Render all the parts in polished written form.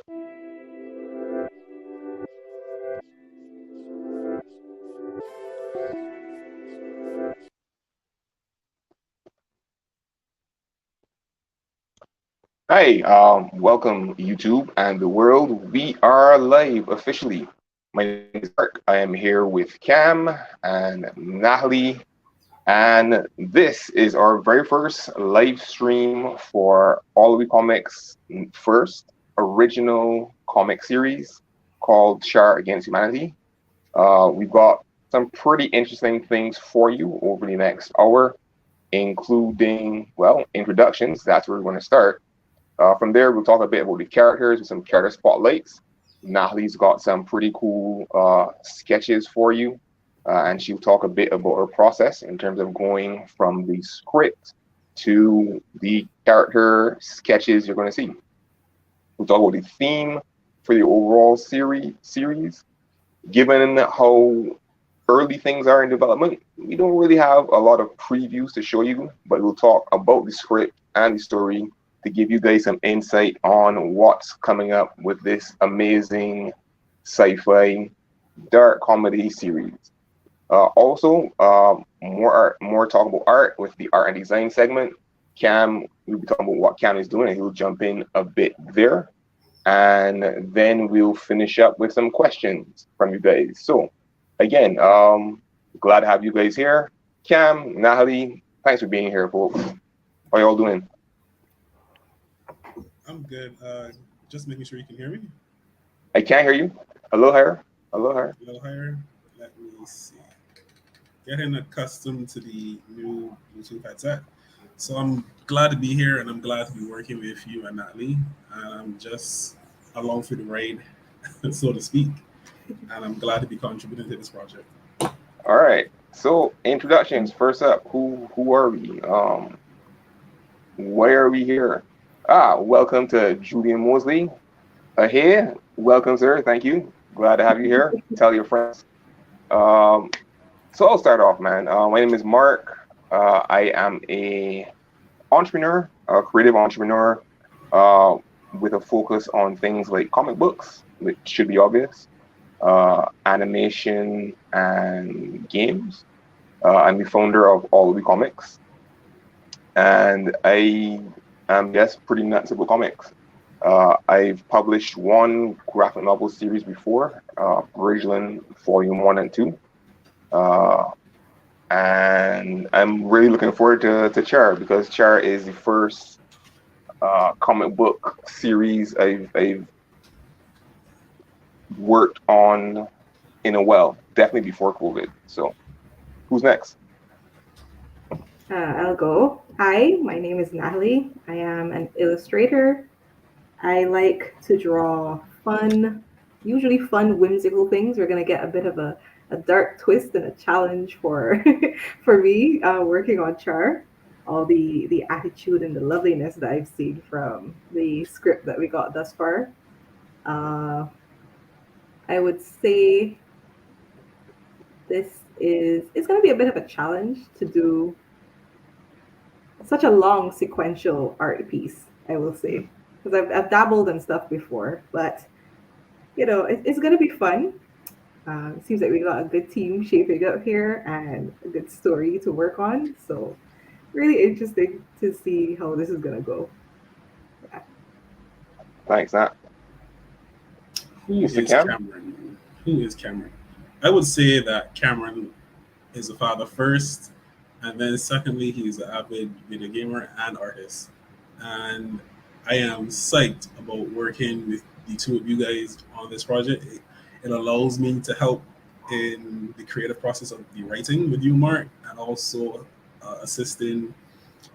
Hi, welcome YouTube and the world. We are live officially. My name is Mark. I am here with Cam and Natalie, and this is our very first live stream for Alluhwi Comics' first original comic series called C.H.A.R Against Humanity. We've got some pretty interesting things for you over the next hour, including, well, introductions. That's where we're going to start. From there, we'll talk a bit about the characters with some character spotlights. Natalie's got some pretty cool sketches for you, and she'll talk a bit about her process in terms of going from the script to the character sketches you're going to see. We'll talk about the theme for the overall series. Given how early things are in development, we don't really have a lot of previews to show you, but we'll talk about the script and the story to give you guys some insight on what's coming up with this amazing sci-fi dark comedy series. More talk about art with the art and design segment. Cam, we'll be talking about what Cam is doing, and he'll jump in a bit there. And then we'll finish up with some questions from you guys. So, again, glad to have you guys here. Cam, Natalie, thanks for being here, folks. How y'all doing? I'm good. Just making sure you can hear me. I can't hear you. Hello, higher. Hello, higher. A little higher. Let me see. Getting accustomed to the new Bluetooth headset. So I'm glad to be here, and I'm glad to be working with you and Natalie. And I'm just along for the ride, so to speak. And I'm glad to be contributing to this project. All right. So introductions. First up, who are we? Why are we here? Welcome to Julian Mosley. Hey, welcome, sir. Thank you. Glad to have you here. Tell your friends. So I'll start off, man. My name is Mark. I am a entrepreneur, a creative entrepreneur, with a focus on things like comic books, which should be obvious, animation, and games. I'm the founder of Alluhwi Comics, and I am just pretty nuts about comics. I've published one graphic novel series before, Bridgeland Volume 1 and 2. And I'm really looking forward to C.H.A.R because C.H.A.R is the first comic book series I've worked on in a while, definitely before COVID. So, who's next? I'll go. Hi, my name is Natalie. I am an illustrator. I like to draw usually fun, whimsical things. We're gonna get a bit of a dark twist and a challenge for for me working on C.H.A.R. All the attitude and the loveliness that I've seen from the script that we got thus far. Uh, I would say it's gonna be a bit of a challenge to do such a long sequential art piece, I will say, because I've dabbled in stuff before, but it's going to be fun. It seems like we got a good team shaping up here and a good story to work on. So really interesting to see how this is going to go. Yeah. Thanks, Nat. Who is Cameron? Who is Cameron? I would say that Cameron is a father first, and then secondly, he's an avid video gamer and artist. And I am psyched about working with the two of you guys on this project. It allows me to help in the creative process of the writing with you, Mark, and also assisting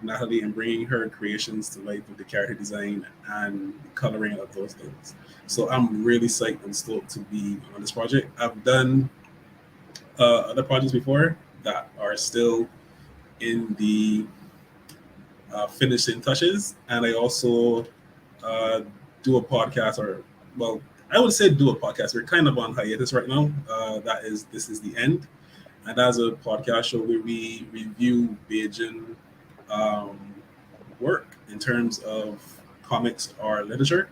Natalie in bringing her creations to life with the character design and the coloring of those things. So I'm really psyched and stoked to be on this project. I've done other projects before that are still in the finishing touches, and I also do a podcast, or well, I would say do a podcast. We're kind of on hiatus right now. That is, this is the end, and as a podcast show where we review Bajan work in terms of comics or literature,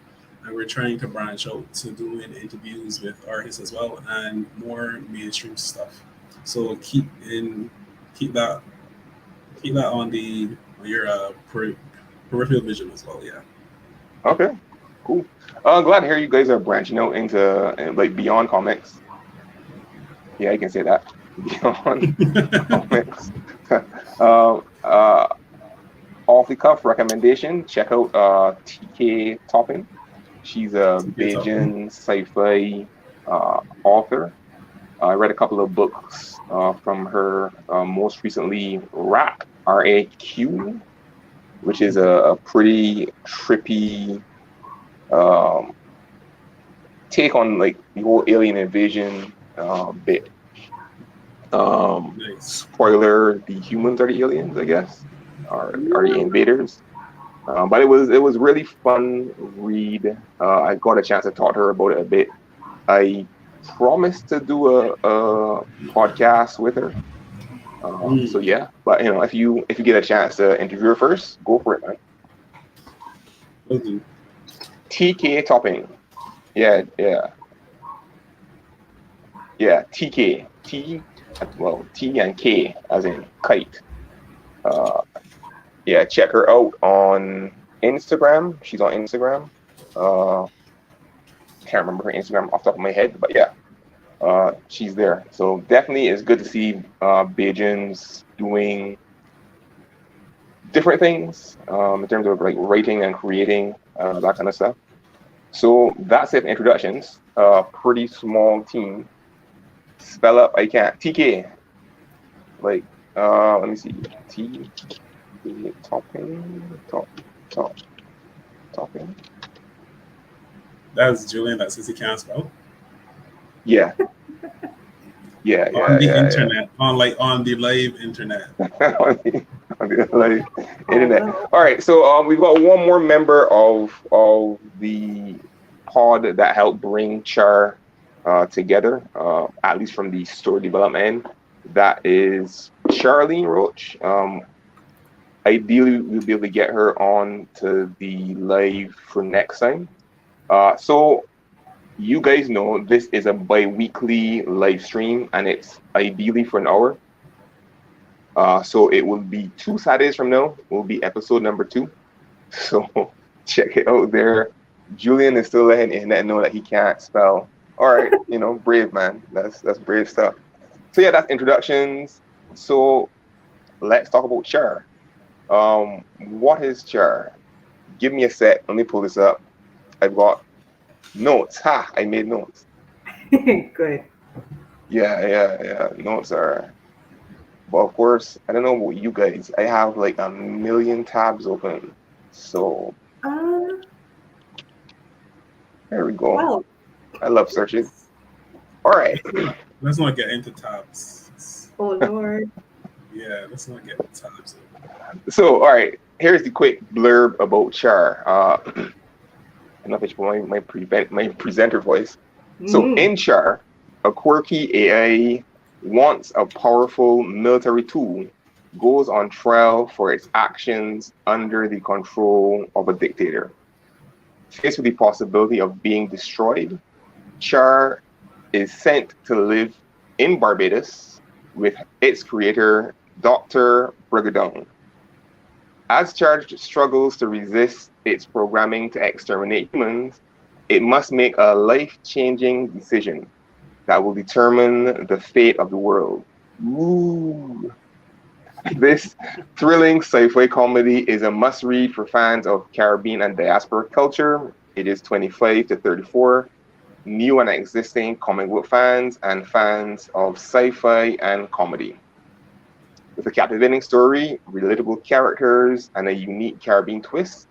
and we're trying to branch out to doing interviews with artists as well and more mainstream stuff. So keep that keep that on your peripheral vision as well. Yeah. Okay, cool. Glad to hear you guys are branching out into like beyond comics. Yeah, you can say that. Beyond comics. uh, uh, Off the cuff recommendation, check out TK Topping. She's a TK Topping. Bajan sci-fi author. I read a couple of books from her, most recently RAQ, which is a pretty trippy um, take on like the whole alien invasion bit. Nice. Spoiler: the humans are the aliens, I guess, are the What? invaders. But it was really fun read. I got a chance to talk to her about it a bit. I promised to do a podcast with her. So Mm. yeah, but if you get a chance to interview her first, go for it, man. Will do. TK Topping. Yeah, yeah, yeah. TK. Well, T and K as in kite. Uh, yeah, check her out on Instagram. She's on Instagram. Uh, can't remember her Instagram off the top of my head, but yeah, she's there. So definitely it's good to see Bajans doing different things in terms of like writing and creating that kind of stuff. So that's it. Introductions. Pretty small team. Spell up. I can't. TK. Like let me see. T topping top topping. That's Julian. That's since he can't spell. Yeah. Yeah. On Yeah. the Yeah. internet, on the live internet. Yeah. Like, Oh internet. no. All right. So we've got one more member of the pod that helped bring Char together, at least from the story development end. That is Charlene Roach. Ideally, we'll be able to get her on to the live for next time. So you guys know this is a bi-weekly live stream, and it's ideally for an hour. So it will be 2 Saturdays from now. Will be episode number 2. So check it out there. Julian is still letting internet know that he can't spell. All right, brave man. That's brave stuff. So yeah, that's introductions. So let's talk about C.H.A.R. What is C.H.A.R? Give me a sec. Let me pull this up. I've got notes. Ha! I made notes. Good. Yeah. Notes are. But of course, I don't know about you guys. I have like a million tabs open. So Uh, there we go. well, I love searching. All right. Let's not get into tabs. oh Lord. Yeah, let's not get into tabs. So, all right. Here's the quick blurb about C.H.A.R. I'm not my presenter voice. So, Mm-hmm. in C.H.A.R, a quirky AI wants a powerful military tool, goes on trial for its actions under the control of a dictator. Faced with the possibility of being destroyed, C.H.A.R is sent to live in Barbados with its creator, Dr. Brigadon. As C.H.A.R struggles to resist its programming to exterminate humans, it must make a life-changing decision that will determine the fate of the world. Ooh. This thrilling sci-fi comedy is a must-read for fans of Caribbean and diaspora culture. It is 25 to 34, new and existing comic book fans and fans of sci-fi and comedy. With a captivating story, relatable characters, and a unique Caribbean twist,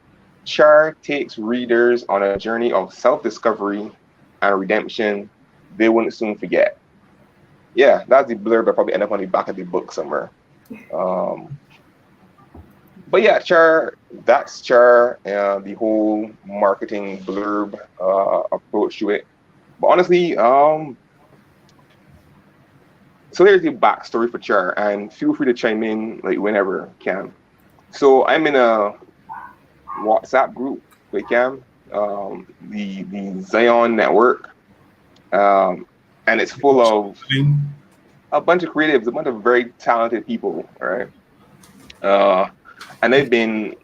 C.H.A.R takes readers on a journey of self-discovery and redemption they wouldn't soon forget. Yeah, that's the blurb. I probably end up on the back of the book somewhere. Um, but yeah, C.H.A.R, that's C.H.A.R, the whole marketing blurb approach to it. But honestly, so here's the backstory for C.H.A.R, and feel free to chime in like whenever can. So I'm in a WhatsApp group with Cam. the Zion Network, um, and it's full of a bunch of creatives, a bunch of very talented people, right? Uh, and they've been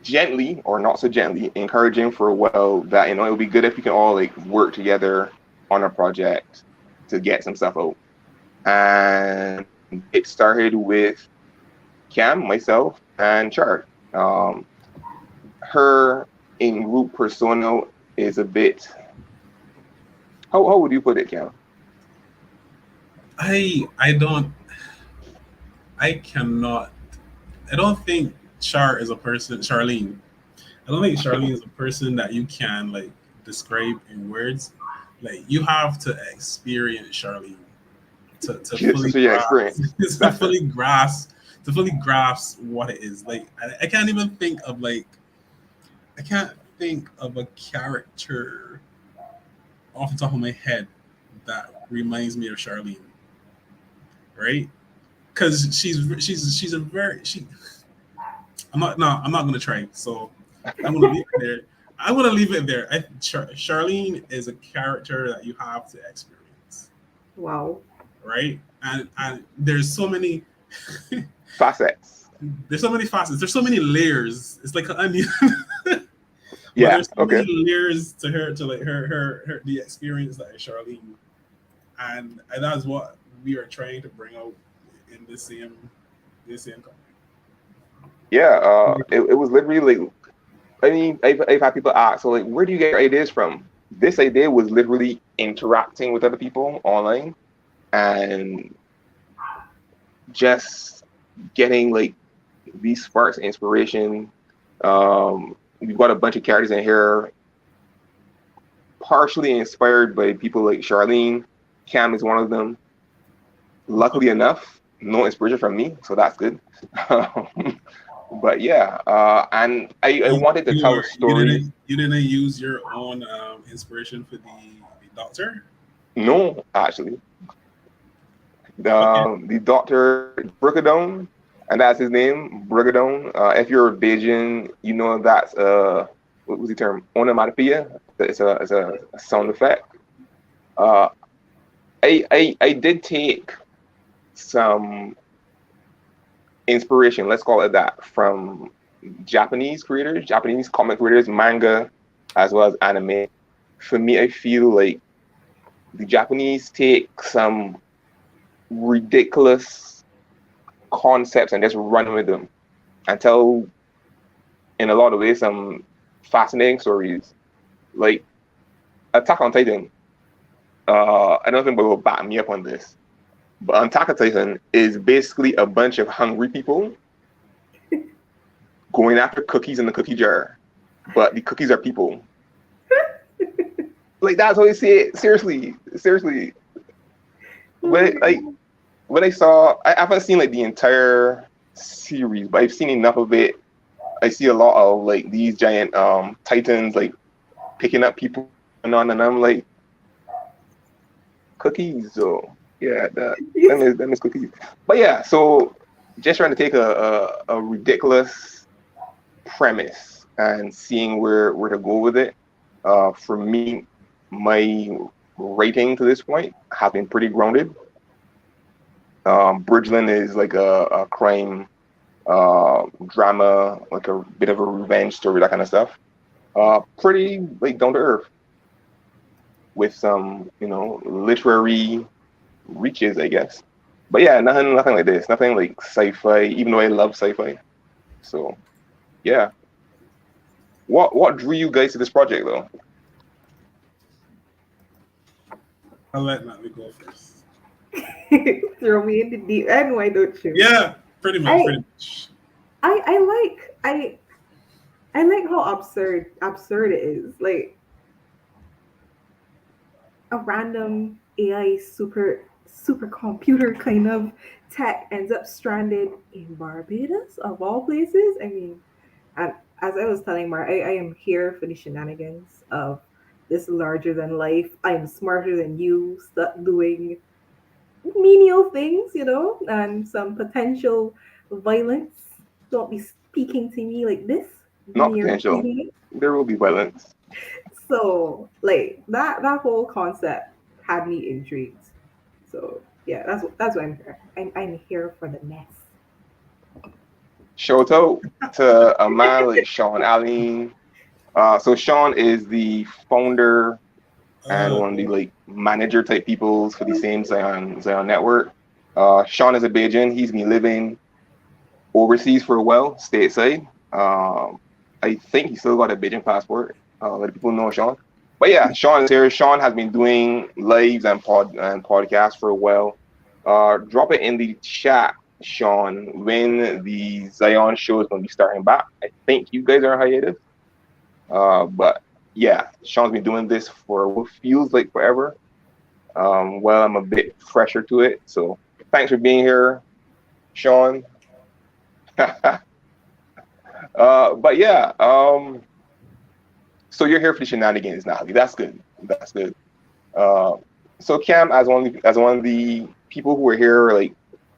gently or not so gently encouraging for a while that it would be good if we can all like work together on a project to get some stuff out. And it started with Cam, myself, and Char. Um, her in group persona is a bit, how would you put it, Cam? I don't I cannot I don't think Char is a person Charlene. I don't think Charlene is a person that you can like describe in words. Like you have to experience Charlene to fully So yeah, grasp experience. to That's fair. fully grasp to fully grasp what it is. Like I can't even think of like I can't think of a character off the top of my head that reminds me of Charlene, right? Because she's a very she. I'm not gonna try. So I'm gonna leave it there. I'm gonna leave it there. Charlene is a character that you have to experience, Wow. right? And there's so many Facets. there's so many facets. There's so many layers. It's like an onion. But Yeah, there's so many okay. layers to her to like her the experience that is Charlene, and that's what we are trying to bring out in this same comic. Yeah, it was literally like, I mean, I've had people ask, so like, where do you get your ideas from? This idea was literally interacting with other people online and just getting like these sparks of inspiration. We've got a bunch of characters in here, partially inspired by people like Charlene. Cam is one of them. Luckily enough, no inspiration from me, so that's good. But yeah, and I wanted to tell a story. You didn't use your own inspiration for the doctor. No, actually, Okay. the Doctor Brigadone, and that's his name, Brigadone. If you're a Bajan, you know that's what was the term? Onomatopoeia. It's a sound effect. Uh, I did take some inspiration, let's call it that, from Japanese creators, Japanese comic creators, manga, as well as anime. For me, I feel like the Japanese take some ridiculous concepts and just run with them and tell, in a lot of ways, some fascinating stories. Like Attack on Titan. I don't think will back me up on this, but Attack on Titan is basically a bunch of hungry people going after cookies in the cookie jar, but the cookies are people. Like that's how they see it. Seriously, seriously. Oh When my it, like god. when I saw, I haven't seen like the entire series, but I've seen enough of it. I see a lot of like these giant titans like picking up people and I'm like cookies. So yeah, them is cookies. But yeah, so just trying to take a ridiculous premise and seeing where to go with it. For me, my rating to this point has been pretty grounded. Bridgeland is like a crime drama, like a bit of a revenge story, that kind of stuff. Pretty like down to earth with some, literary reaches, I guess. But yeah, nothing like this. Nothing like sci-fi, even though I love sci-fi. So yeah. What drew you guys to this project though? I'll let Natalie go first. Throw me in the deep end, why don't you? Yeah, pretty much, I pretty much. I like how absurd it is. Like a random AI supercomputer kind of tech ends up stranded in Barbados of all places. I mean, and as I was telling Mar, I am here for the shenanigans of this larger than life. I am smarter than you. Stop doing menial things, and some potential violence. Don't be speaking to me like this. Not Near. potential. There will be violence. So like that whole concept had me intrigued. So yeah, that's why I'm here. I'm here for the mess. Shout out to a man like Sean Allen. So Sean is the founder and one of the Okay. like manager type peoples for the same Zion network. Sean is a Bajan. He's been living overseas for a while, stateside. I think he still got a Bajan passport. Let people know Sean. But yeah, Sean is here. Sean has been doing lives and podcasts for a while. Drop it in the chat, Sean, when the Zion show is going to be starting back. I think you guys are on hiatus. But yeah, Sean's been doing this for what feels like forever. Well, I'm a bit fresher to it. So thanks for being here, Sean. But yeah, so you're here for the shenanigans now. That's good. That's good. Uh, so Cam, as one of the people who are here, like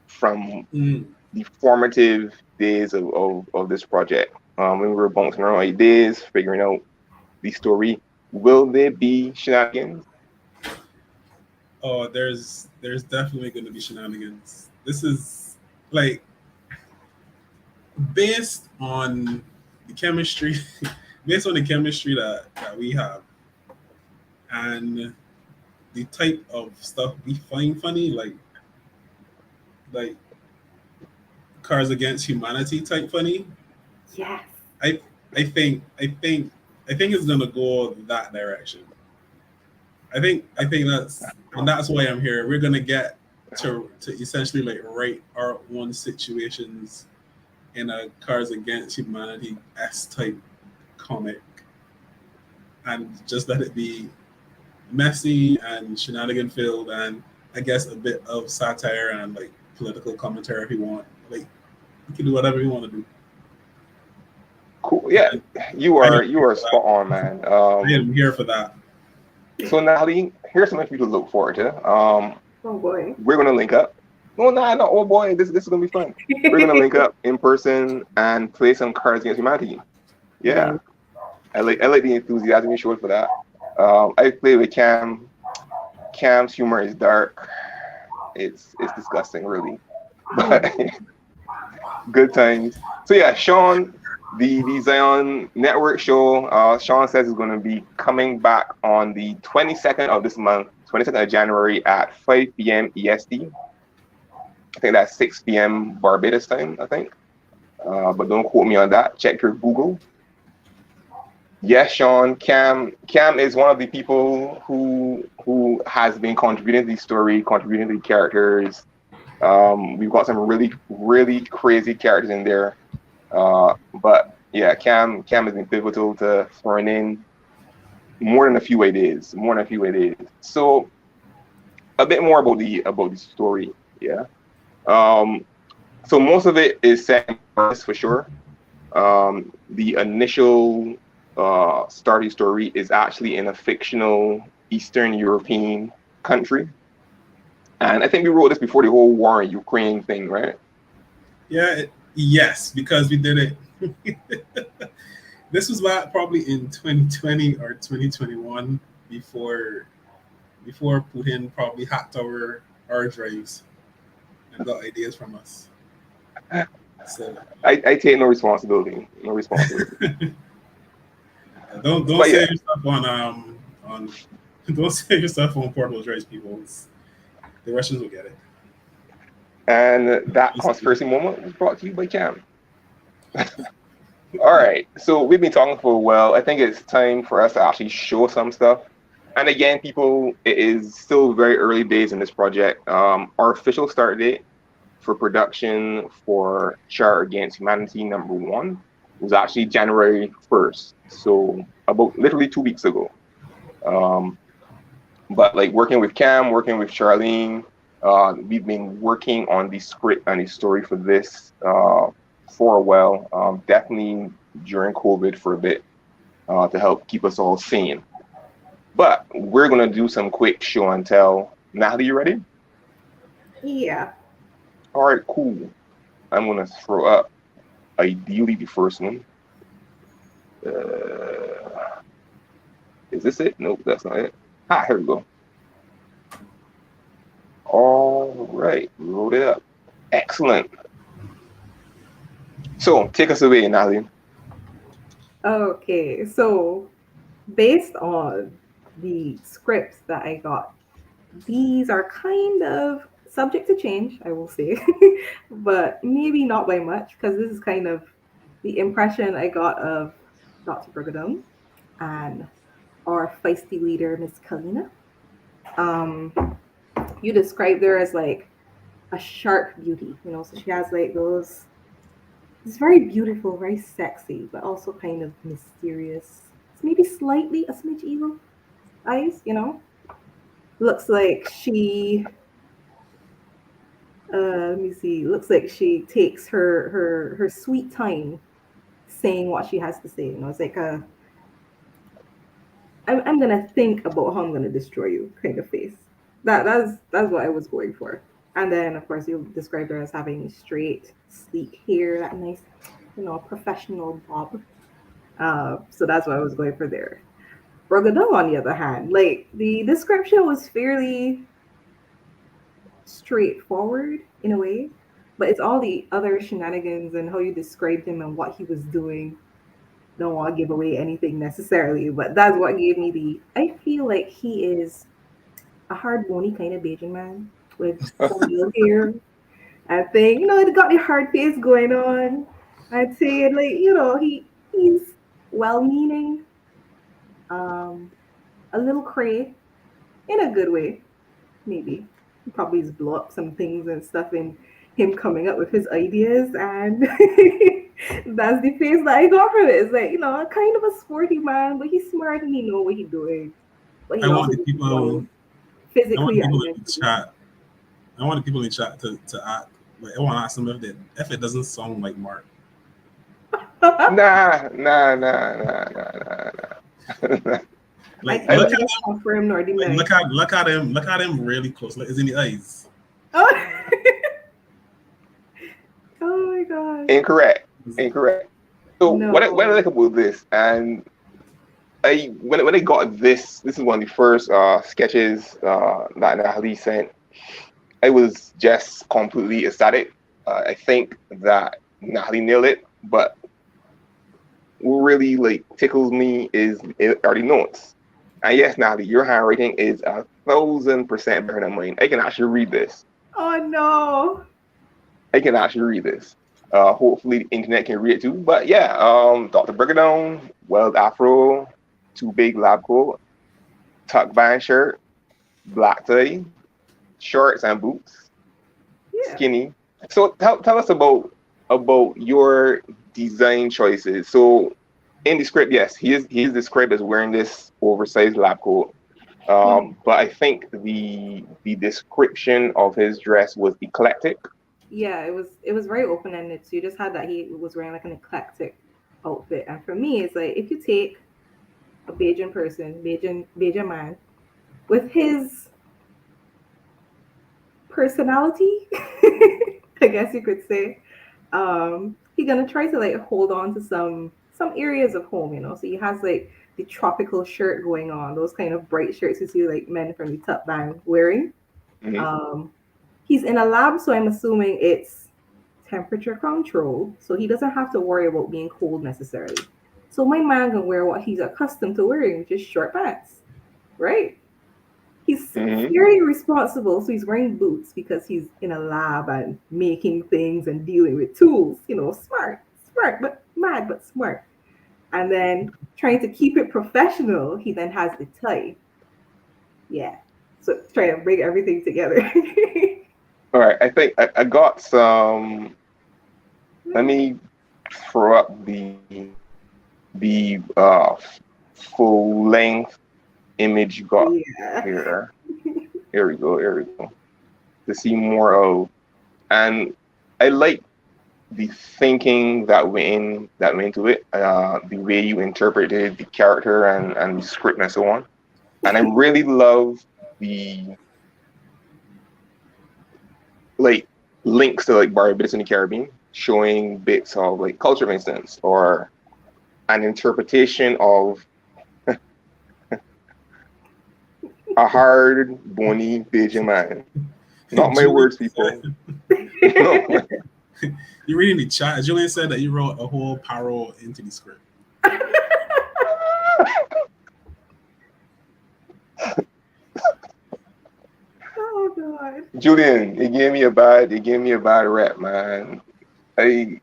from Mm. the formative days of this project, when we were bouncing around ideas, figuring out the story, will there be shenanigans? Oh, there's definitely going to be shenanigans. This is like based on the chemistry, based on the chemistry that we have, and the type of stuff we find funny, like Cars Against Humanity type funny. Yes. I I think I think I think it's gonna go that direction. I think that's why I'm here. We're gonna get to essentially like write our own situations in a Cars Against Humanity S type comic, and just let it be messy and shenanigan filled, and I guess a bit of satire and like political commentary if you want. Like you can do whatever you want to do. Cool. Yeah, And I am you here are for that. spot on, man. I am here for that. So Natalie, here's something for you to look forward to. Oh boy. We're gonna link up. No, nah, no, oh boy, this is gonna be fun. We're gonna link up in person and play some Cards Against Humanity. Yeah, Nice. I like the enthusiasm you showed for that. I play with Cam. Cam's humor is dark. It's disgusting, really, Oh, but good times. So yeah, Sean, the Zion Network show. Sean says is going to be coming back on the 22nd of this month, 22nd of January at 5 p.m. EST. I think that's 6 p.m. Barbados time. I think, but don't quote me on that. Check your Google. Yes, Sean. Cam is one of the people who has been contributing to the story, contributing to the characters. We've got some really crazy characters in there. But yeah, Cam has been pivotal to throwing in more than a few ideas, more than a few ideas. So a bit more about the story. Yeah. Um, so most of it is set in Paris for sure. The initial starting story is actually in a fictional Eastern European country. And I think we wrote this before the whole war in Ukraine thing, right? Yes, because we did it. This was about probably in 2020 or 2021 before Putin probably hacked our drives and got ideas from us. So I take no responsibility. No responsibility. don't But say yeah, yourself on don't say yourself on portable drives, people. The Russians will get it. and that conspiracy moment was brought to you by Cam. All right, so we've been talking for a while. I think it's time for us to actually show some stuff. And again, people, it is still very early days in this project. Our official start date for production for C.H.A.R Against Humanity #1 was actually January 1st, so about literally 2 weeks ago. Um, but like working with Cam, working with Charlene, we've been working on the script and the story for this for a while. Definitely during COVID for a bit to help keep us all sane. But we're gonna do some quick show and tell. Natalie, you ready? yeah. All right, cool. I'm gonna throw up ideally the first one. Is this it? Nope, that's not it. Ah, here we go. All right, load it up. Excellent. So take us away, Natalie. Okay, so based on the scripts that I got, these are kind of subject to change, I will say, but maybe not by much because this is kind of the impression I got of Dr. Brigadone and our feisty leader, Miss Kalina. Um, you described her as like a sharp beauty, so she has like those. It's very beautiful, very sexy, but also kind of mysterious. It's maybe slightly a smidge evil eyes. Looks like she let me see. Looks like she takes her sweet time saying what she has to say. It's like I'm gonna think about how I'm gonna destroy you kind of face. That's what I was going for. And then of course you described her as having straight, sleek hair, that nice, professional bob. So that's what I was going for there. Brogado, on the other hand, like the description was fairly straightforward in a way, but it's all the other shenanigans and how you described him and what he was doing. Don't want to give away anything necessarily, but that's what gave me the. I feel like he is a hard bony kind of Bajan man with some real hair. I think he got the hard face going on. I'd say like he's well meaning, um, a little cray in a good way, maybe. He probably just blow up some things and stuff in him coming up with his ideas, and that's the face that I got from it. It's like kind of a sporty man, but he's smart and he know what he's doing. But I he want also the doesn't people. know I want physically the and people in the mentally. chat. I want the people in the chat to act. Like, I want to ask them if it doesn't sound like Mark. Nah, nah, nah, nah, nah, nah. I Like can look neither at confirm nor like deny. look at him really close. Like, is in the eyes. Oh, oh my gosh. Incorrect. Incorrect. So what I No. like about this, and when I got this is one of the first sketches that Natalie sent. I was just completely ecstatic. I think that Natalie nailed it, but what really like tickles me are the notes. And yes, Natalie, your handwriting is 1,000% better than mine. I can actually read this. Oh no. I can actually read this. Hopefully the internet can read it too. But yeah, Dr. Brigadown, Wild Afro, two big lab coat, tuck band shirt, black tie, shorts and boots, Yeah. skinny. So tell us about your design choices. So in the script, yes, he is described as wearing this oversized lab coat. Mhm. But I think the description of his dress was eclectic. Yeah, it was very open ended. So you just had that he was wearing like an eclectic outfit. And for me, it's like if you take a Bajan person, Bajan man, with his personality, I guess you could say, he gonna try to like hold on to some areas of home. So he has like the tropical shirt going on, those kind of bright shirts you see like men from the top band wearing. Hmm. Um, he's in a lab, so I'm assuming it's temperature control, so he doesn't have to worry about being cold necessarily. So my man can wear what he's accustomed to wearing, which is short pants, right? He's Hmm. very responsible, so he's wearing boots because he's in a lab and making things and dealing with tools. Smart, but mad, but smart. And then trying to keep it professional, he then has the tie. Yeah, so trying to bring everything together. All right, I think I got some. Let me throw up the full length image you got Yeah. here. Here we go. Here we go. To see more of, and I like the thinking that went into it, the way you interpreted the character and the script and so on. And I really love the like links to like Barbados in the Caribbean, showing bits of like culture, for instance, or an interpretation of a hard, bony Bajan man. Not my Julian words, people. said, No. you reading the chat. Julian said that you wrote a whole parole into the script. Oh god. Julian, it gave me a bad rap, man. In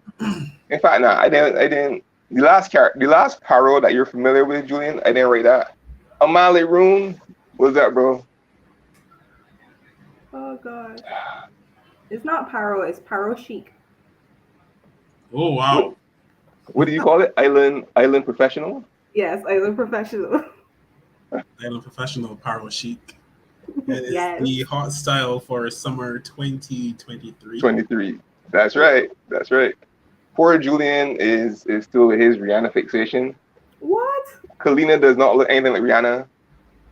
fact, nah, I didn't. The last parole that you're familiar with, Julian, I didn't write that. Amale Room, what's that, bro? Oh god. It's not Paro, it's Paro Chic. Oh What wow. what do you call it? Island Professional? Yes, I am a professional. Island Professional Parole Chic. It is Yes. the hot style for summer 2023. 23. That's right. That's right. Poor Julian is still with his Rihanna fixation. What? Kalina does not look anything like Rihanna.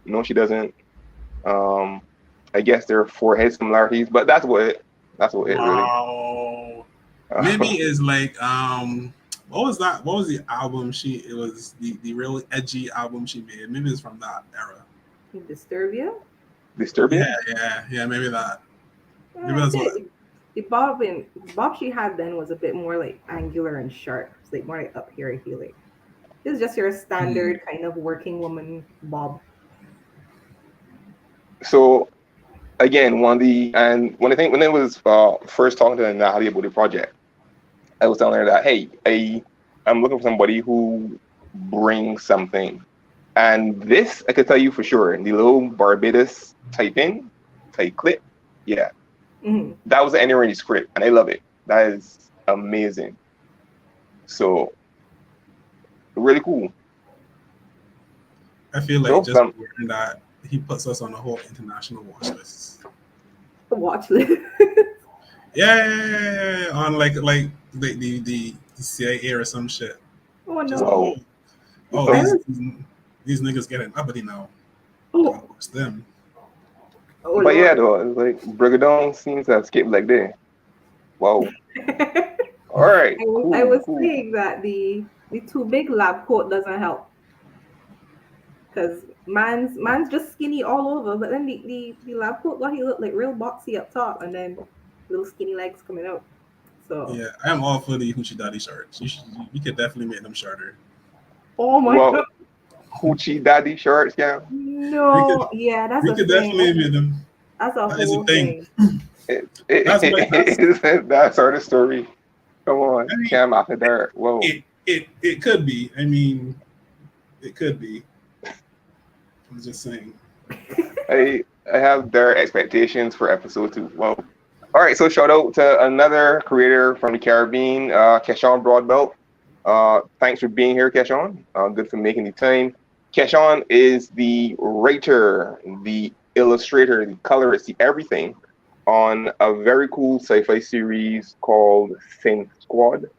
No, she doesn't. Um, I guess there are forehead similarities, but that's what it really. Wow. Maybe it's like what was that? What was the album it was the really edgy album she made. Maybe it's from that era. Disturbia? Disturbing. Yeah, maybe that. Maybe I'd that's say what the bob she had then was a bit more like angular and sharp. It's like more like up here, I feel like. This is just your standard kind of working woman bob. So again, when I was first talking to Natalie about the project, I was telling her that hey, I'm looking for somebody who brings something, and this I could tell you for sure. The little Barbados type clip, yeah, Mhm. that was the ending in the script, and I love it. That is amazing. So really cool. I feel like So just wearing that he puts us on a whole international watch list. Watch list. Yeah, on like the CIA or some shit. Oh Just no. oh I these was these niggas getting uppity now. oh, Gotta watch them. oh but yeah, Lord. though, it's like Brigadon seems to have skipped like that. Wow. All right. I Cool. was Cool. saying that the too big lab coat doesn't help because man's just skinny all over, but then the lab coat got he look like real boxy up top and then little skinny legs coming out. So Yeah, I am all for the hoochie daddy shirts. You could definitely make them shorter. oh my god. Well, hoochie daddy shorts, yeah. We could No, yeah, that's we a could thing. definitely make them. That's a That is a whole thing. thing. That's my that's That's sort of story. Come I on, mean Cam after dark. Whoa. it could be. I mean it could be. I'm just saying. I have their expectations for episode 2. Whoa. All right, so shout out to another creator from the Caribbean, Keshawn Broadbelt. Thanks for being here, Keshawn. Good for making the time. Keshawn is the writer, the illustrator, the colorist, the everything on a very cool sci-fi series called Synth Squad.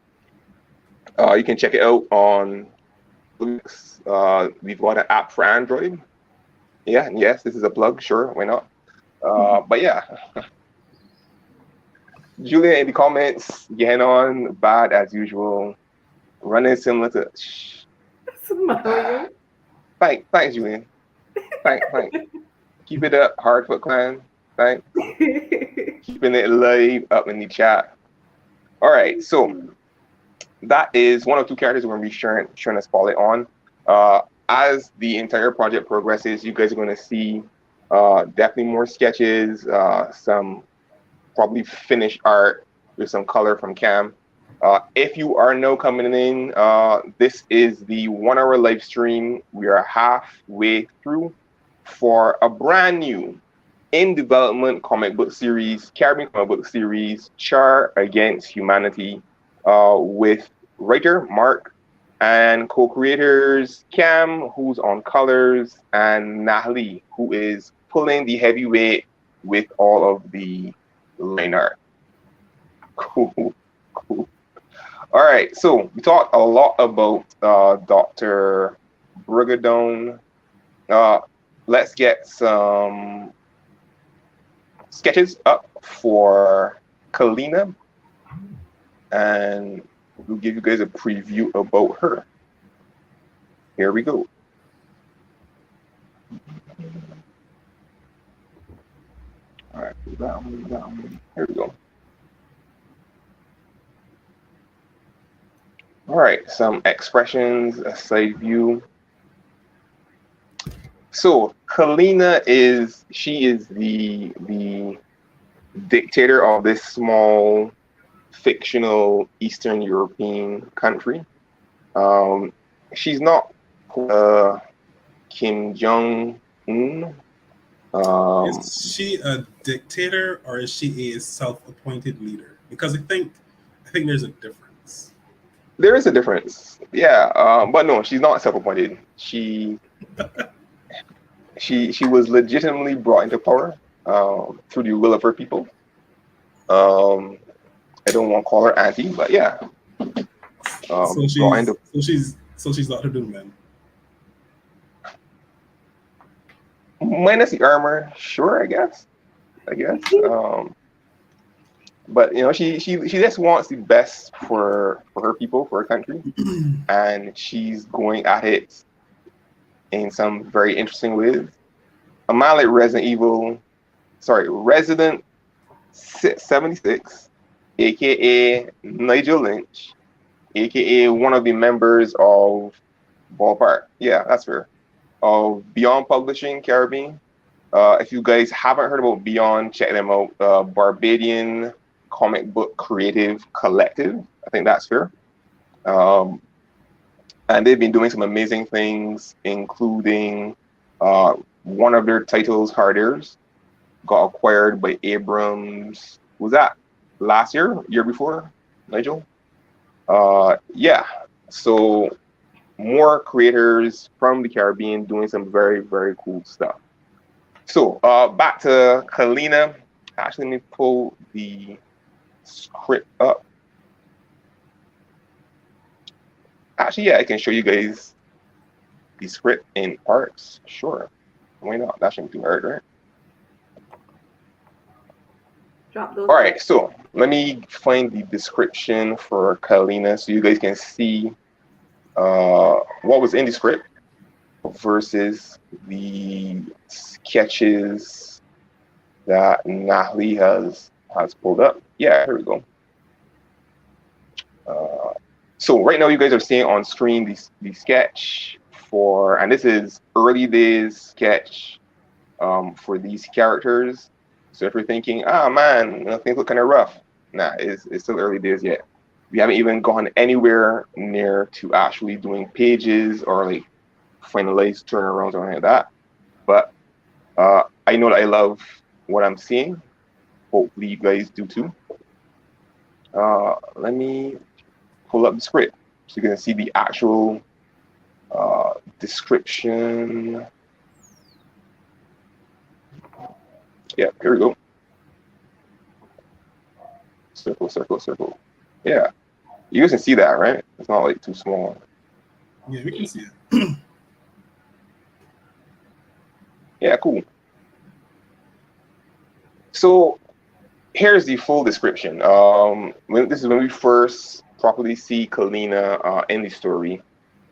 You can check it out on we've got an app for Android. Yeah, yes, this is a plug. Sure, why not? But yeah, Julia in the comments, getting on bad as usual, running similar to. Smiling. Thanks, Julian. Thanks. Keep it up, Hardfoot Clan. Thanks. Keeping it live up in the chat. All right, so that is one of two characters we're going to be sharing a spotlight on. As the entire project progresses, you guys are going to see definitely more sketches, some probably finished art with some color from Cam. If you are now coming in, this is the 1 hour live stream. We are halfway through for a brand new in development comic book series, Caribbean comic book series, C.H.A.R. Against Humanity, with writer Mark and co-creators Cam, who's on colors, and Natalie, who is pulling the heavyweight with all of the line art. Cool. All right, so we talked a lot about Dr. Brigadone. Let's get some sketches up for Kalina, and we'll give you guys a preview about her. Here we go. All right, down. Here we go. All right, some expressions, a side view. So Kalina is the dictator of this small fictional Eastern European country. Um, she's not Kim Jong Un. Um, Is she a dictator or is she a self-appointed leader? Because I think there's a difference. there is a difference, yeah, but no, she's not self-appointed. She was legitimately brought into power through the will of her people. Um, I don't want to call her auntie, but yeah, So brought she's into so she's so she's Dr. Doom then. minus the armor, sure, I guess. I guess. But she just wants the best for her people, for her country, and she's going at it in some very interesting ways. A man like Resident 76, aka Nigel Lynch, aka one of the members of Ballpark. Yeah, that's fair. Of Beyond Publishing Caribbean. If you guys haven't heard about Beyond, check them out. Barbadian Comic Book Creative Collective. I think that's fair. Um, and they've been doing some amazing things, including one of their titles, Hard Airs, got acquired by Abrams. Was that last year before, Nigel? Yeah. So more creators from the Caribbean doing some very, very cool stuff. So back to Kalina. Actually, let me pull the script up. Actually, yeah, I can show you guys the script in parts. Sure. Why not? That shouldn't be too hard, right? Drop those All down. right, so let me find the description for Kalina so you guys can see what was in the script versus the sketches that Natalie has pulled up. Yeah, here we go. So right now you guys are seeing on screen the sketch for, and this is early days sketch for these characters. So if you're thinking, oh man, things look kind of rough, nah, it's still early days yet. We haven't even gone anywhere near to actually doing pages or like finalized turnarounds or anything like that. But I know that I love what I'm seeing. Hopefully you guys do too. Let me pull up the script so you can see the actual description. Yeah, here we go. Circle, circle, circle. Yeah, you guys can see that, right? It's not like too small. Yeah, we can see it. Yeah, cool. So here's the full description. This is when we first properly see Kalina in the story,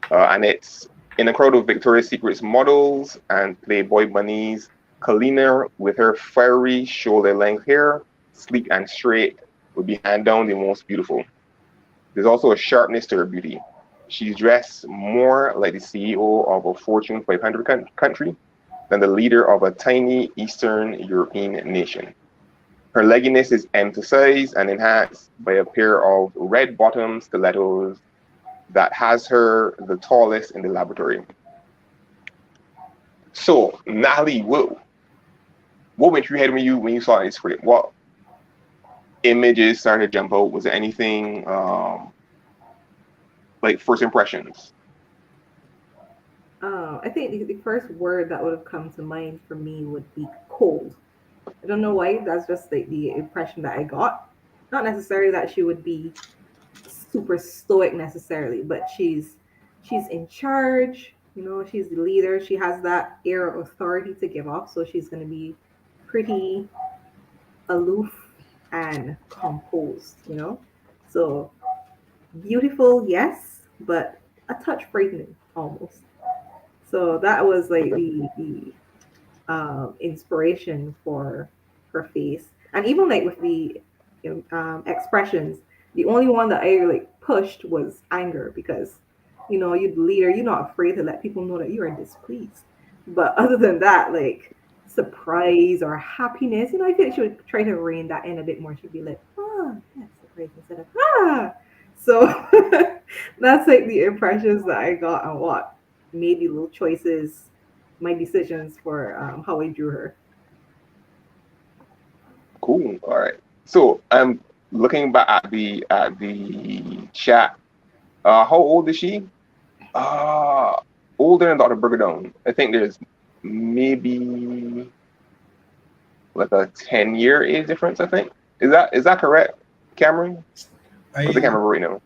and it's in a crowd of Victoria's Secret's models and Playboy bunnies. Kalina, with her fiery shoulder-length hair, sleek and straight, would be hand down the most beautiful. There's also a sharpness to her beauty. She's dressed more like the CEO of a Fortune 500 country than the leader of a tiny Eastern European nation. Her legginess is emphasized and enhanced by a pair of red bottom stilettos that has her the tallest in the laboratory. So, Natalie, what went through your head when you saw this script? What images started to jump out? Was there anything like first impressions? I think the first word that would have come to mind for me would be cold. I don't know why. That's just the impression that I got. Not necessarily that she would be super stoic necessarily, but she's in charge. You know, she's the leader. She has that air of authority to give off. So she's going to be pretty aloof and composed. You know, so beautiful, yes, but a touch frightening almost. So that was like the inspiration for her face, and even like with the expressions, the only one that I like pushed was anger because you're the leader, you're not afraid to let people know that you are displeased. But other than that, like surprise or happiness, I feel like she would try to rein that in a bit more. She'd be like, ah, yeah, surprise instead of ah. So that's like the impressions that I got on what made the little choices, my decisions for how I drew her. Cool. All right. So I'm looking back at the chat. How old is she? Uh Older than Dr. Burgadone. I think there's maybe like a 10-year age difference, I think. Is that correct, Cameron? Because I can't I remember right now.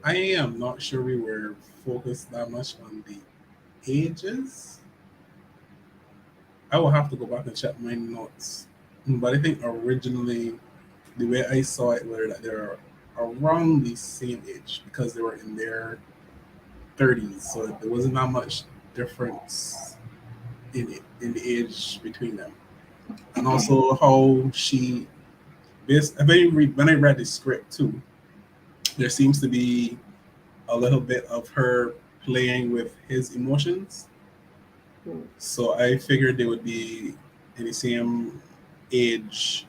I am not sure we were focused that much on the ages. I will have to go back and check my notes. But I think originally the way I saw it were that they're around the same age because they were in their 30s, so there wasn't that much difference in the age between them. And also how she when I read the script too, there seems to be a little bit of her playing with his emotions. Hmm. So I figured they would be in the same age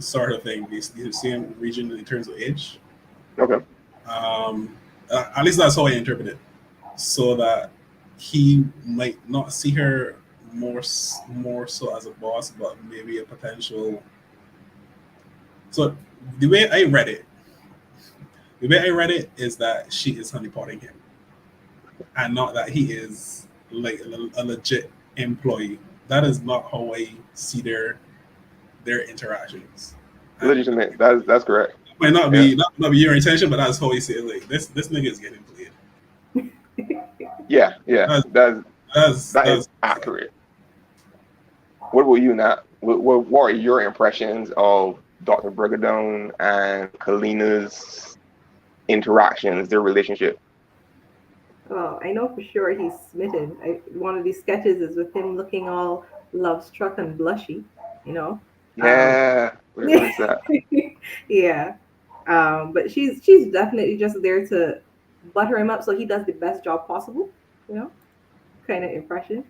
sort of thing, the same region in terms of age. Okay. Um, at least that's how I interpret it. So that he might not see her more so as a boss, but maybe a potential. So the way I read it, the way I read it is that she is honeypotting him, and not that he is like a legit employee. That is not how I see their interactions. And Legitimate. That's correct. might not Yeah. be not be your intention, but that's how I see it. Like this nigga is getting played. Yeah, yeah. That's That is that's accurate. What about you, Nat? What are your impressions of Dr. Brigadone and Kalina's interactions, their relationship? Well, I know for sure he's smitten. One of these sketches is with him looking all love struck and blushy, you know. Um, Yeah. Where is that? yeah. But she's definitely just there to butter him up so he does the best job possible, you know, kind of impression.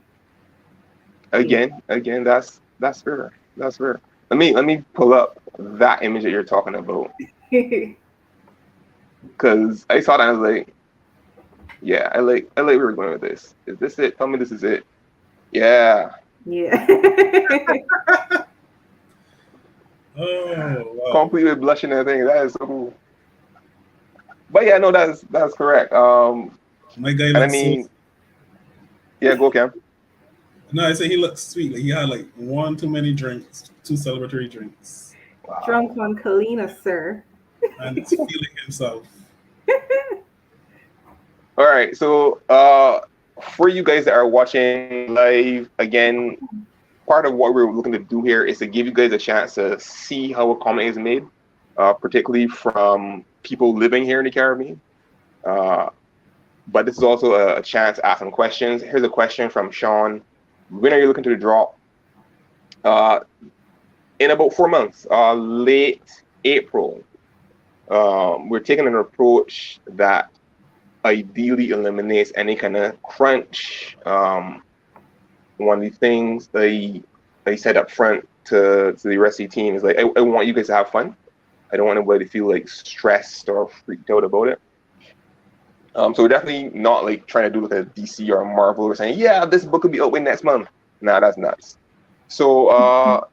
Yeah. Again, that's fair. That's fair. Let me pull up that image that you're talking about because I saw that and I was like, yeah, I like where we're going with this. Is this it? Tell me this is it. Yeah. Yeah. oh wow. Completely blushing and everything. That is so cool. But yeah, no, that's correct. My guy And I looks so. mean, yeah, go Cam. No, I say he looks sweet. Like he had like one too many drinks, two celebratory drinks, Drunk Wow. on Kalina, sir. and is feeling himself. All right, so for you guys that are watching live, again, part of what we're looking to do here is to give you guys a chance to see how a comic is made, particularly from people living here in the Caribbean. Uh, but this is also a chance to ask some questions. Here's a question from Sean. When are you looking to drop? Uh, in about 4 months, late April. We're taking an approach that ideally eliminates any kind of crunch. One of the things they said up front to the rest of the team is like, I want you guys to have fun. I don't want anybody to feel like stressed or freaked out about it. So we're definitely not like trying to do like a DC or a Marvel or saying, yeah, this book could be out by next month. Nah, that's nuts. So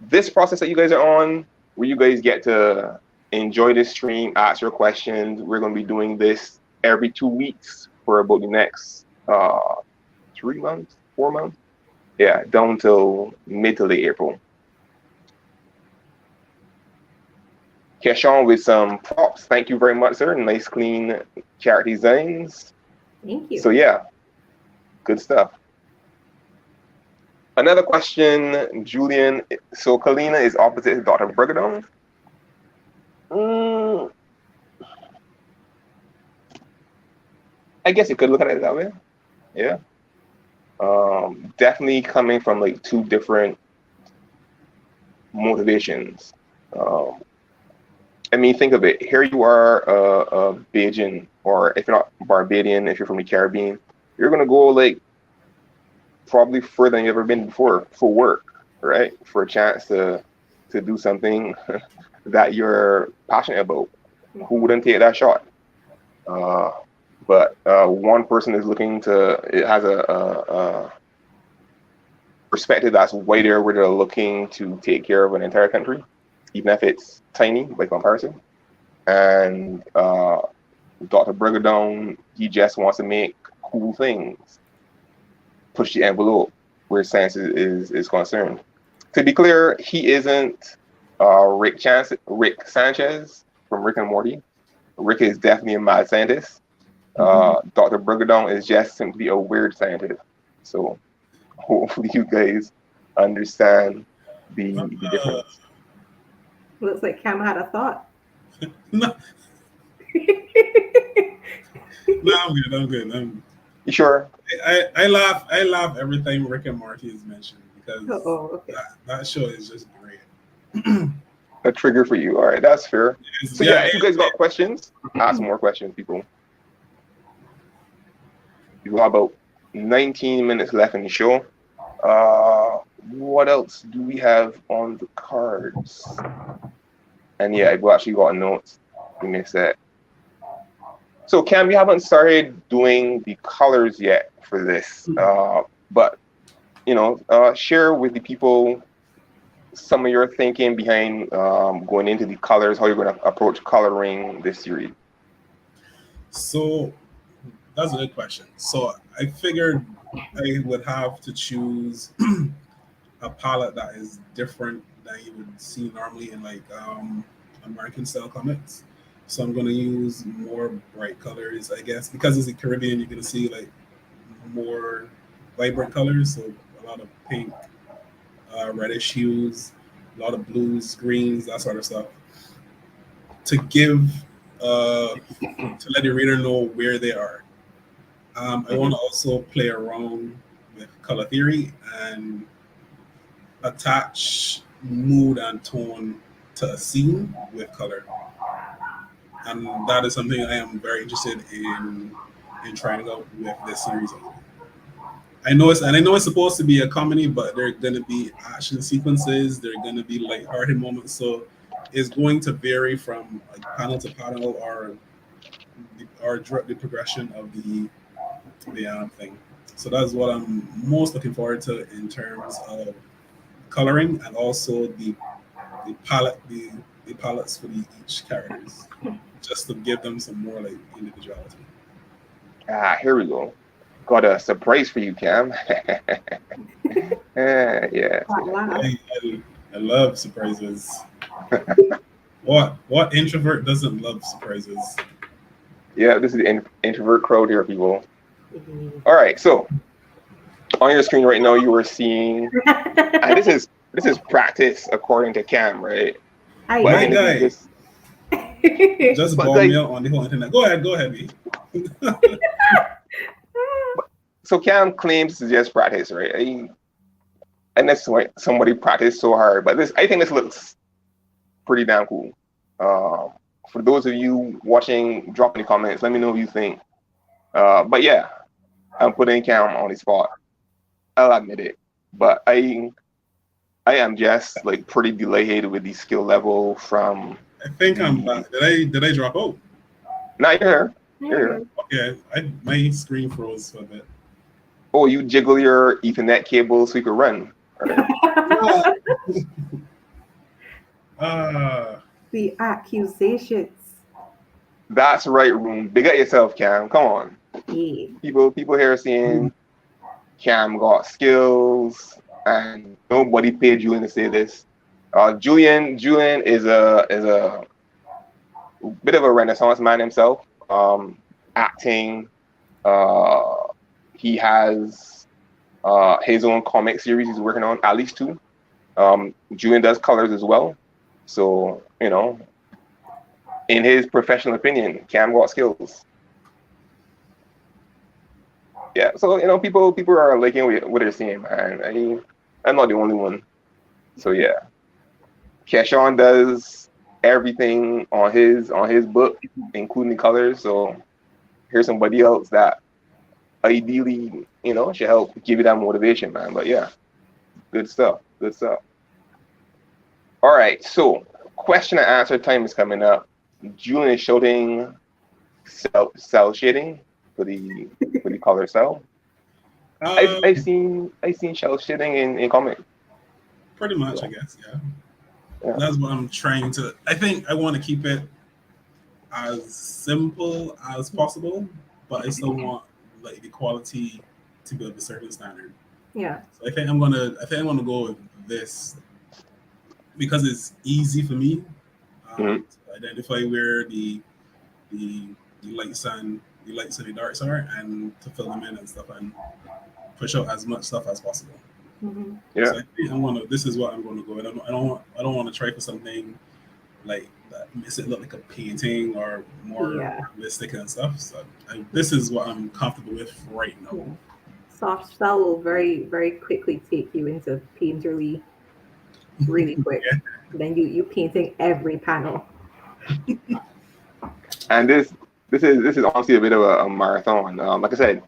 this process that you guys are on, where you guys get to enjoy this stream, ask your questions. We're going to be doing this every 2 weeks for about the next 3 months, 4 months. Yeah, down till mid to late April. Keshawn with some props. Thank you very much, sir. Nice, clean character designs. Thank So you. yeah, good stuff. Another question, Julian. So Kalina is opposite his daughter Brigadon. Mm, I guess you could look at it that way. Yeah. Definitely coming from like two different motivations. Um, I mean, think of it. Here you are, a Bajan, or if you're not Barbadian, if you're from the Caribbean, you're gonna go like probably further than you've ever been before for work, right? For a chance to do something that you're passionate about. Who Mhm. wouldn't take that shot? Uh, but one person is looking to, it has a perspective that's wider, where they're looking to take care of an entire country, even if it's tiny by comparison. And Dr. Brigadown, he just wants to make cool things, push the envelope where science is concerned. To be clear, he isn't Rick Sanchez from Rick and Morty. Rick is definitely a mad scientist. Dr. Brigadown is just simply a weird scientist. So hopefully you guys understand the Uh, difference. Looks like Cam had a thought. no, no, I'm good. I'm good. You sure? I laugh every time Rick and Morty is mentioned because Oh, okay. that show is just great. A trigger for you. All right, that's fair. So Yeah, yeah, if you guys got questions, ask more questions, people. We've got about 19 minutes left in the show. What else do we have on the cards? And yeah, I've actually got notes. We missed that. So Cam, we haven't started doing the colors yet for this, but share with the people some of your thinking behind going into the colors, how you're going to approach coloring this series. so that's a good question. So I figured I would have to choose a palette that is different than you would see normally in like American style comics. So I'm gonna use more bright colors, I guess, because it's the Caribbean. You're gonna see like more vibrant colors, so a lot of pink, reddish hues, a lot of blues, greens, that sort of stuff, to give to let the reader know where they are. I want Mm-hmm. to also play around with color theory and attach mood and tone to a scene with color, and that is something I am very interested in trying out with this series. I know it's supposed to be a comedy, but there are going to be action sequences. There are going to be lighthearted moments, so it's going to vary from like panel to panel, or the progression of the thing. So that's what I'm most looking forward to in terms of coloring, and also the palettes for each characters, just to give them some more like individuality. Here we go. Got a surprise for you, Cam. Yes, Hot yes, laugh. yes. I love surprises. What introvert doesn't love surprises? Yeah, this is the introvert crowd here, people. Mhm. All right, so on your screen right now, you are seeing, and this is practice according to Cam, right? Hi, But My again, this hi. is guy just, just but balled me guys, out on the whole internet. Go ahead, me. so Cam claims to just practice, right? And that's why somebody practiced so hard, but I think this looks pretty damn cool. Um, for those of you watching, drop in the comments. Let me know what you think. But yeah, I'm putting Cam on the spot. I'll admit it. But I am just like pretty delighted with the skill level from I think I'm the. back. Did I drop out? Not you're here. You're here. Here. Okay, my screen froze for a bit. Oh, you jiggle your Ethernet cable so you can run. Right? No. uh, The accusations. That's right, room. Big up yourself, Cam. Come on. Yeah. People here saying Cam got skills, and nobody paid Julian to say this. Julian is a bit of a renaissance man himself. Acting. Uh, he has his own comic series he's working on, at least two. Julian does colors as well. So in his professional opinion, Cam got skills. yeah. So people are liking what they're seeing, man. I'm not the only one. So yeah, Keshawn does everything on his book, including the colors. So here's somebody else that ideally, should help give you that motivation, man. But yeah, good stuff. Good stuff. All right, so question and answer time is coming up. Julian is showing cell shading for the color cell. I've Um, seen shell shading in comic. Pretty much, I So guess. Yeah, yeah. that's what I'm trying to. I think I want to keep it as simple as possible, but I still want like the quality to be of a certain standard. Yeah. So I think I'm gonna go with this because it's easy for me Mhm. to identify where the the lights and the darks are, and to fill them in and stuff, and push out as much stuff as possible. Hmm. Yeah. So I think I'm gonna. This is what I'm gonna go. I don't want to try for something like that makes it look like a painting or more Yeah. realistic and stuff. So this is what I'm comfortable with right now. Yeah. Soft shell will very, very quickly take you into painterly really quick. Yeah. Then you painting every panel. And this is honestly a bit of a marathon. Like I said,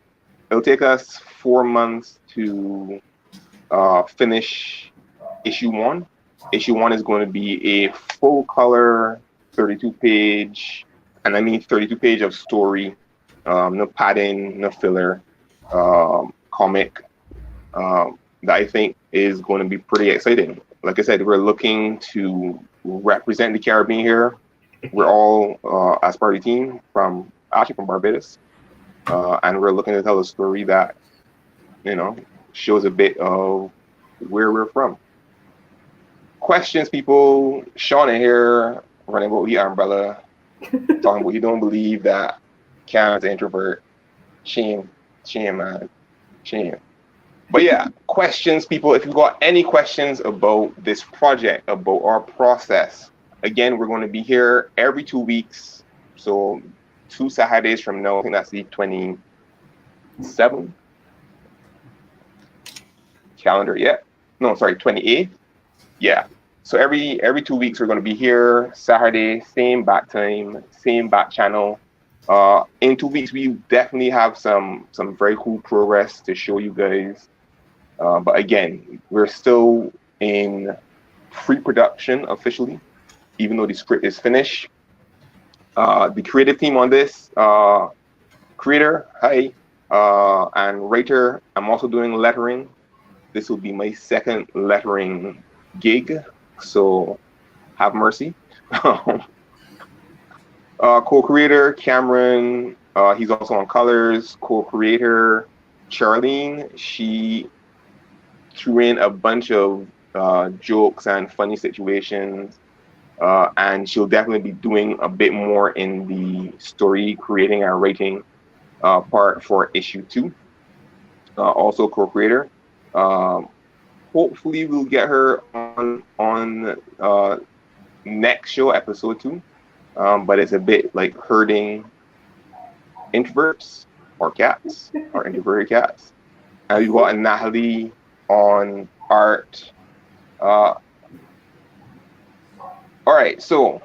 it'll take us 4 months to finish issue one. Issue one is going to be a full color 32 page, and I mean 32 page of story, no padding, no filler, comic that I think is going to be pretty exciting. Like I said, we're looking to represent the Caribbean here. We're all as part of the team from Barbados, and we're looking to tell a story that you know shows a bit of where we're from. Questions, people. Shauna here running with the umbrella, talking about he don't believe that Cam's an introvert. Shame, shame, man, shame. But yeah, questions, people. If you've got any questions about this project, about our process, again, we're going to be here every 2 weeks. So 2 Saturdays from now, I think that's the 27th calendar. Yeah. No, sorry, 28th. Yeah. So every 2 weeks we're going to be here Saturday, same back time, same back channel. In 2 weeks we definitely have some very cool progress to show you guys. But again, we're still in pre-production officially, even though the script is finished. The creative team on this, creator, hi, and writer. I'm also doing lettering. This will be my second lettering gig, so have mercy. Co-creator Cameron, he's also on colors. Co-creator Charlene, she threw in a bunch of jokes and funny situations, and she'll definitely be doing a bit more in the story creating and writing part for issue two. Also co-creator. Um, Hopefully we'll get her on next show, episode two. But it's a bit like herding introverts or cats or introverted cats. And we've got Natalie on art. Uh, all right, so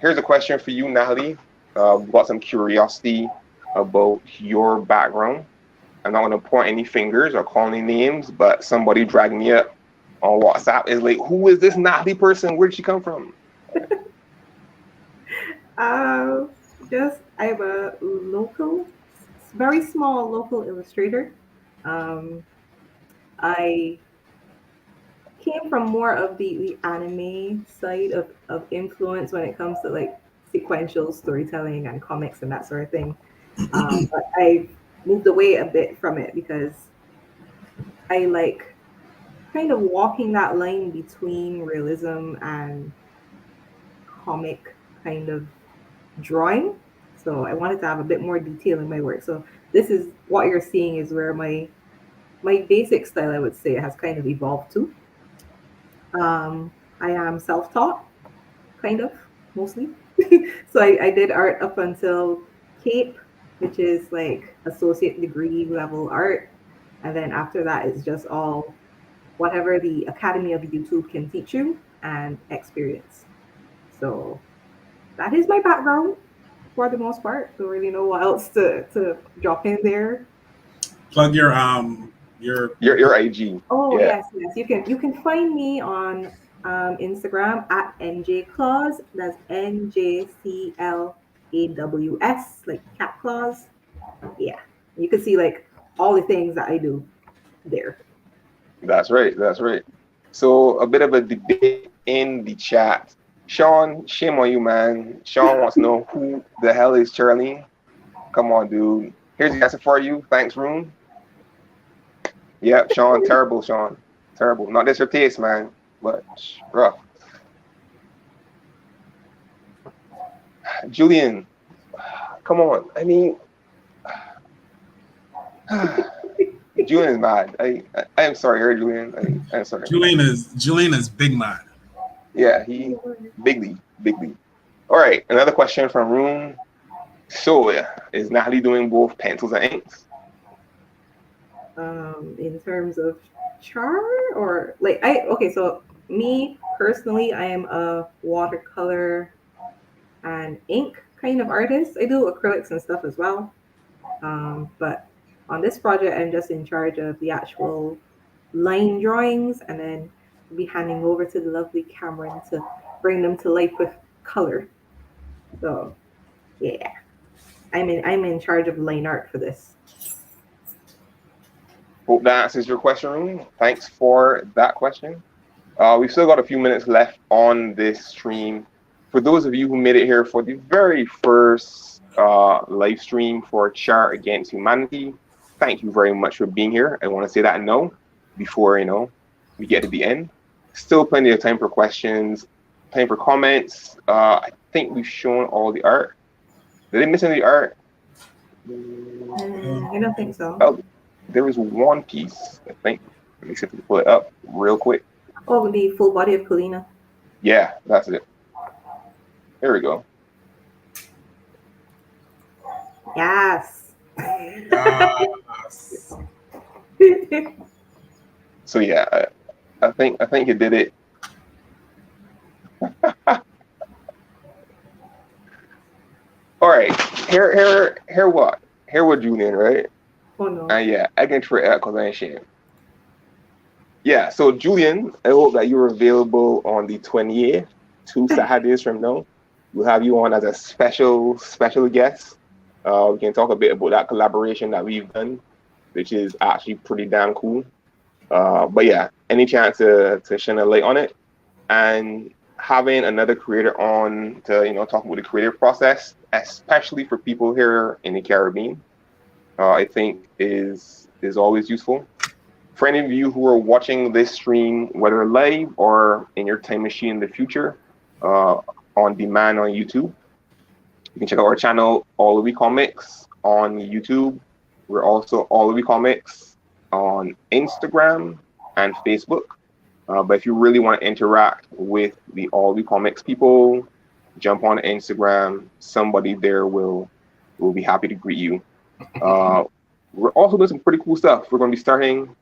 here's a question for you, Natalie. We've got some curiosity about your background. I'm not going to point any fingers or call any names, but somebody dragged me up on WhatsApp is like, who is this Natalie person? Where did she come from? Uh, just I'm a local, very small local illustrator. Um, I came from more of the anime side of influence when it comes to like sequential storytelling and comics and that sort of thing. But I've moved away a bit from it because I like kind of walking that line between realism and comic kind of drawing. So I wanted to have a bit more detail in my work. So this is what you're seeing is where my basic style, I would say, has kind of evolved to. I am self-taught, kind of, mostly. So I did art up until Cape, which is like associate degree level art. And then after that, it's just all whatever the Academy of YouTube can teach you and experience. So that is my background for the most part. Don't really know what else to drop in there. Plug your Your IG. Oh Yeah, yes, yes. You can find me on Instagram at njclaws. That's NJCLAWS, like cat claws. Yeah, you can see like all the things that I do there. that's right. That's right. So a bit of a debate in the chat. Sean, shame on you, man. Sean wants to know who the hell is Charlie. Come on, dude. Here's the answer for you. Thanks, room. Yep, Sean. Terrible, Sean. Terrible. Not this your taste, man, but rough. Julian, come on. I mean, Julian is mad. I am sorry, here, Julian. I'm sorry. Julian is big man. Yeah, he big league, big league. All right, another question from room. So, is Natalie doing both pencils and inks? In terms of char or like I okay, so me personally, I am a watercolor and ink kind of artist. I do acrylics and stuff as well. But on this project, I'm just in charge of the actual line drawings and then be handing over to the lovely Cameron to bring them to life with color. So yeah, I'm in charge of line art for this. Hope that answers your question, room. Thanks for that question. We've still got a few minutes left on this stream. For those of you who made it here for the very first live stream for C.H.A.R Against Humanity, thank you very much for being here. I want to say that now before we get to the end. Still plenty of time for questions, time for comments. I think we've shown all the art. Did I miss any art? I don't think so. Oh, there was one piece, I think. Let me see if we can pull it up real quick. Oh, the full body of Kalina. Yeah, that's it. There we go. Yes. Yes. So yeah, I think you did it. All right, here what? Here what, Julian, right? Oh no. And yeah, I can try it because I ain't ashamed. Yeah, so Julian, I hope that you're available on the 28th, 2 Saturdays from now. We'll have you on as a special guest. We can talk a bit about that collaboration that we've done, which is actually pretty damn cool. But yeah, any chance to shine a light on it, and having another creator on to talk about the creative process, especially for people here in the Caribbean, I think is always useful. For any of you who are watching this stream, whether live or in your time machine in the future, on demand on YouTube, you can check out our channel, Alluhwi Comics, on YouTube. We're also Alluhwi Comics on Instagram and Facebook. But if you really want to interact with the Alluhwi Comics people, jump on Instagram. Somebody there will be happy to greet you. We're also doing some pretty cool stuff. We're going to be starting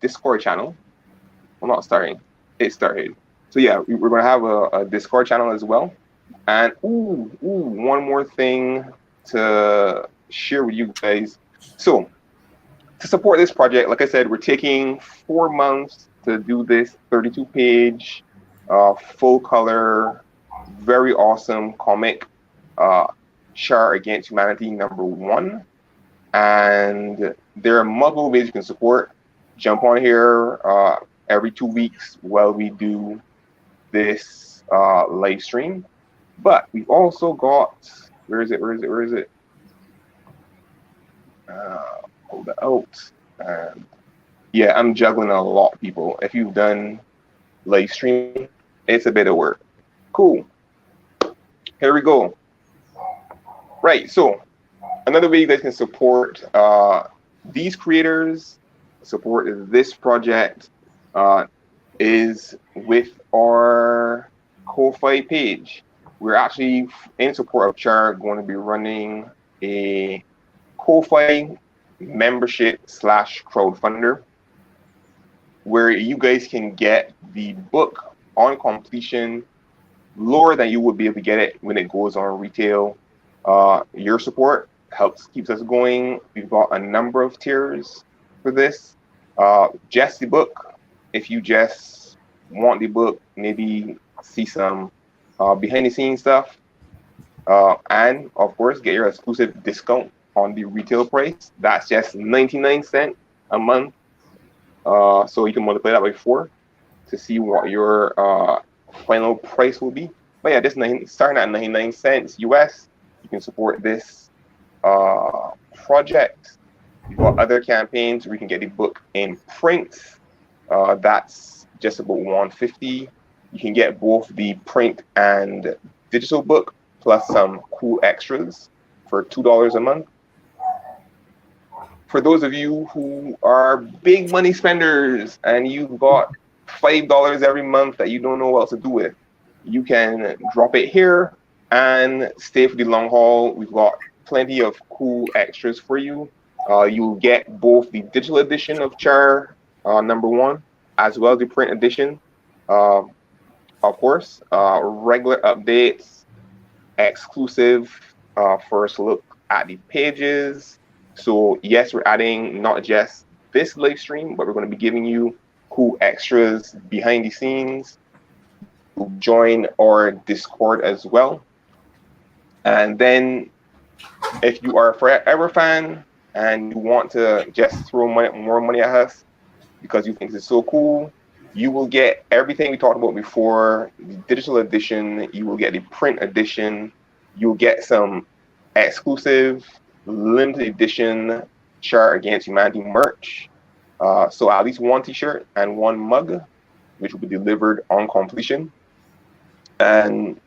Discord channel. Well, not starting. It started. So yeah, we're going to have a Discord channel as well. And one more thing to share with you guys. So to support this project, like I said, we're taking 4 months to do this 32-page, full color, very awesome comic, C.H.A.R Against Humanity #1. And there are multiple ways you can support. Jump on here every 2 weeks while we do this live stream. But we've also got, where is it? Hold it out. Yeah, I'm juggling a lot, people. If you've done live streaming, it's a bit of work. Cool. Here we go. Right, so another way you guys can support these creators, support this project, is with our Ko-Fi page. we're actually in support of C.H.A.R. going to be running a Ko-Fi membership / crowdfunder where you guys can get the book on completion lower than you would be able to get it when it goes on retail. Your support keeps us going. We've got a number of tiers for this. Just the book, if you just want the book, maybe see some behind the scenes stuff, and of course get your exclusive discount on the retail price. That's just 99 cents a month. So you can multiply that by 4 to see what your final price will be. But yeah, starting at 99 cents US, you can support this project. We've got other campaigns where you can get the book in print. That's just about 150. You can get both the print and digital book plus some cool extras for $2 a month. For those of you who are big money spenders and you've got $5 every month that you don't know what else to do with, you can drop it here and stay for the long haul. We've got plenty of cool extras for you. You'll get both the digital edition of C.H.A.R. #1 as well as the print edition. Of course, regular updates, exclusive first look at the pages. So yes, we're adding not just this live stream, but we're going to be giving you cool extras behind the scenes. Join our Discord as well. And then if you are a Forever fan and you want to just throw more money at us because you think this is so cool, you will get everything we talked about before, the digital edition, you will get the print edition, you'll get some exclusive limited edition C.H.A.R. Against Humanity merch. So at least 1 t-shirt and 1 mug, which will be delivered on completion. And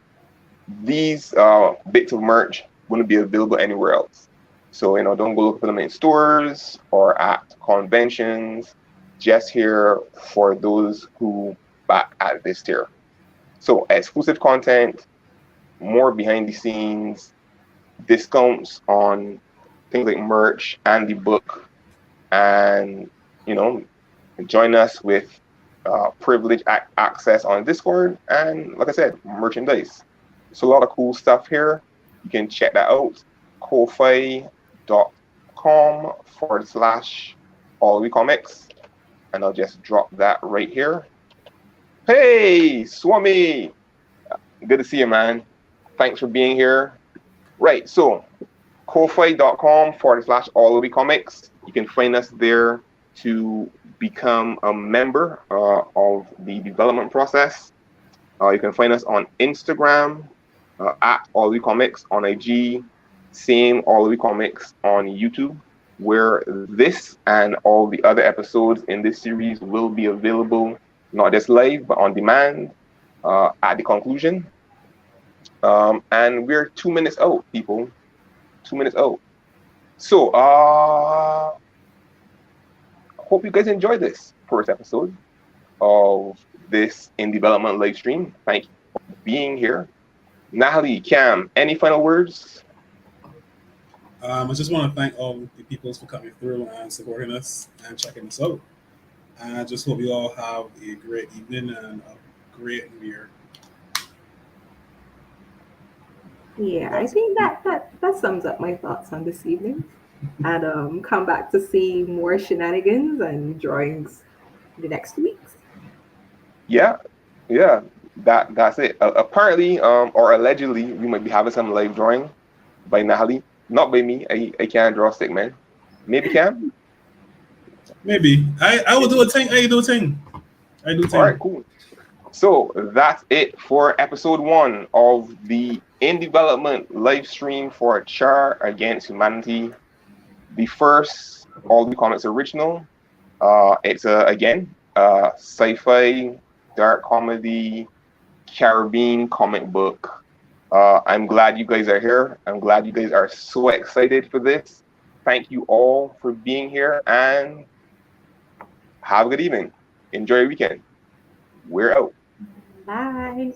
these bits of merch wouldn't be available anywhere else. So, don't go look for them in stores or at conventions, just here for those who back at this tier. So exclusive content, more behind the scenes, discounts on things like merch and the book, and join us with privileged access on Discord and, like I said, merchandise. So a lot of cool stuff here. You can check that out. Ko-fi.com/Alluhwi Comics, and I'll just drop that right here. Hey, Swami, good to see you, man. Thanks for being here. Right, so ko-fi.com/Alluhwi Comics. You can find us there to become a member of the development process. You can find us on Instagram at Alluhwi Comics, on IG, same Alluhwi Comics on YouTube, where this and all the other episodes in this series will be available, not just live, but on demand at the conclusion. And we're 2 minutes out, people. 2 minutes out. So, hope you guys enjoyed this first episode of this In Development live stream. Thank you for being here. Natalie, Cam, any final words? I just want to thank all the people for coming through and supporting us and checking us out. I just hope you all have a great evening and a great New Year. Yeah, I think that sums up my thoughts on this evening. And come back to see more shenanigans and drawings the next 2 weeks. Yeah, that's it. Apparently, or allegedly, we might be having some live drawing by Natalie, not by me. I can't draw stick, man. Maybe Cam. Maybe I will do a thing. I do a thing. I do a thing. All right, cool. So that's it for episode 1 of the In Development live stream for C.H.A.R. Against Humanity, the first Alluhwi Comics original. It's again sci-fi, dark comedy, Caribbean comic book. I'm glad you guys are here. I'm glad you guys are so excited for this. Thank you all for being here, and have a good evening. Enjoy your weekend. We're out. Bye.